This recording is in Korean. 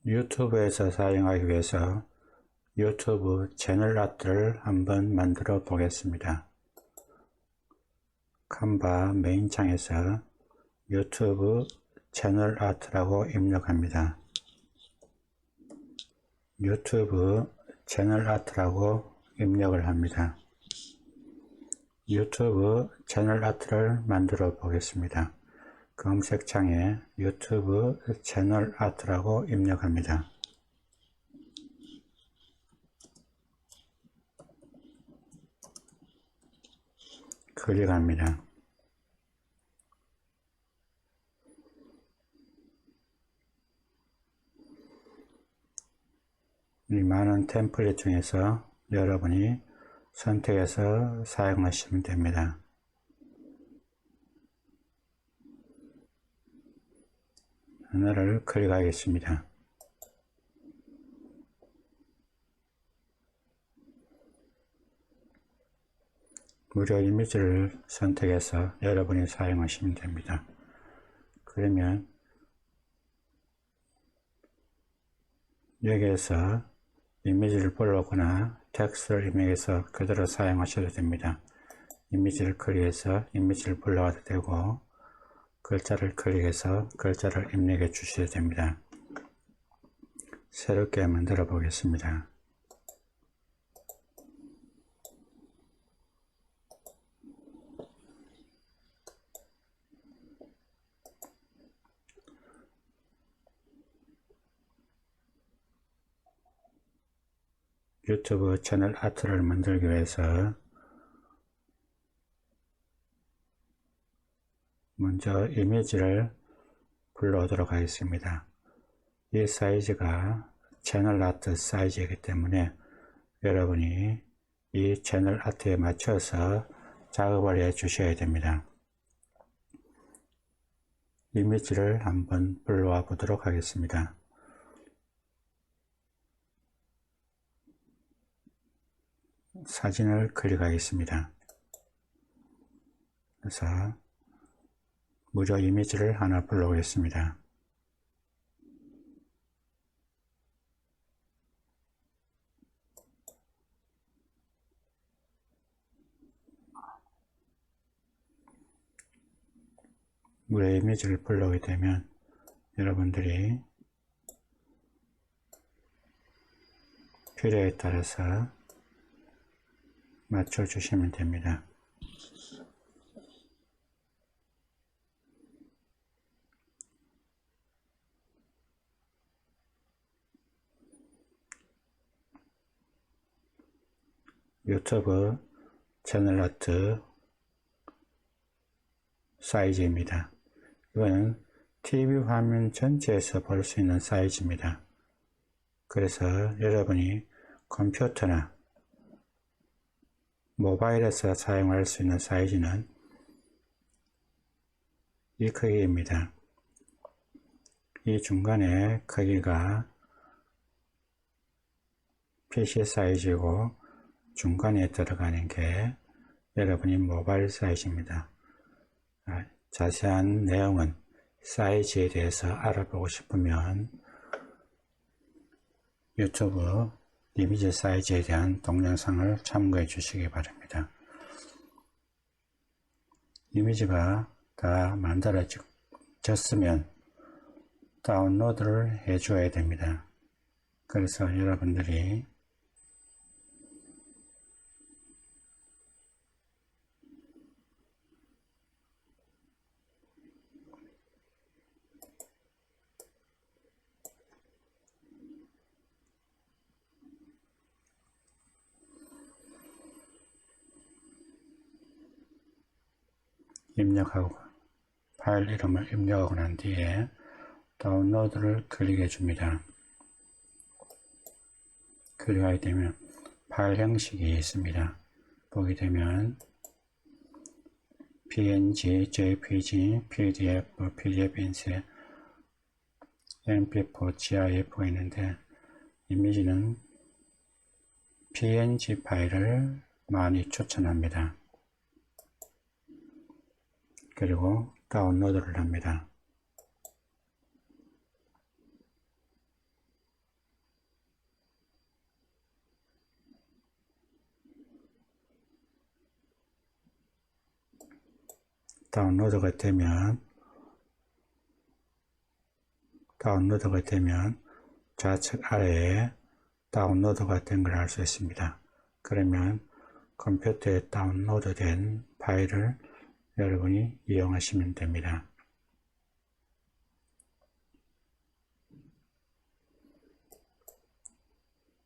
유튜브에서 사용하기 위해서 유튜브 채널 아트를 한번 만들어 보겠습니다. 칸바 메인 창에서 유튜브 채널 아트라고 입력합니다. 유튜브 채널 아트라고 입력을 합니다. 유튜브 채널 아트를 만들어 보겠습니다. 검색창에 유튜브 채널 아트라고 입력합니다. 클릭합니다. 이 많은 템플릿 중에서 여러분이 선택해서 사용하시면 됩니다. 하나를 클릭하겠습니다. 무료 이미지를 선택해서 여러분이 사용하시면 됩니다. 그러면 여기에서 이미지를 불러오거나 텍스트를 입력해서 그대로 사용하셔도 됩니다. 이미지를 클릭해서 이미지를 불러와도 되고 글자를 클릭해서 글자를 입력해 주셔도 됩니다. 새롭게 만들어 보겠습니다. 유튜브 채널 아트를 만들기 위해서 먼저 이미지를 불러오도록 하겠습니다. 이 사이즈가 채널 아트 사이즈이기 때문에 여러분이 이 채널 아트에 맞춰서 작업을 해 주셔야 됩니다. 이미지를 한번 불러와 보도록 하겠습니다. 사진을 클릭하겠습니다. 그래서 무료 이미지를 하나 불러오겠습니다. 무료 이미지를 불러오게 되면 여러분들이 필요에 따라서 맞춰주시면 됩니다. 유튜브 채널 아트 사이즈입니다. 이거는 TV 화면 전체에서 볼 수 있는 사이즈입니다. 그래서 여러분이 컴퓨터나 모바일에서 사용할 수 있는 사이즈는 이 크기입니다. 이 중간에 크기가 PC 사이즈고 중간에 들어가는 게 여러분이 모바일 사이즈입니다. 자세한 내용은 사이즈에 대해서 알아보고 싶으면 유튜브 이미지 사이즈에 대한 동영상을 참고해 주시기 바랍니다. 이미지가 다 만들어졌으면 다운로드를 해 줘야 됩니다. 그래서 여러분들이 입력하고 파일 이름을 입력하고 난 뒤에 다운로드를 클릭해 줍니다. 클릭하게 되면 파일 형식이 있습니다. 보게 되면 PNG, JPG, PDF, PDF 인쇄, MP4, GIF가 있는데 이미지는 PNG 파일을 많이 추천합니다. 그리고 다운로드를 합니다. 다운로드가 되면 좌측 아래에 다운로드가 된 걸 알 수 있습니다. 그러면 컴퓨터에 다운로드된 파일을 여러분이 이용하시면 됩니다.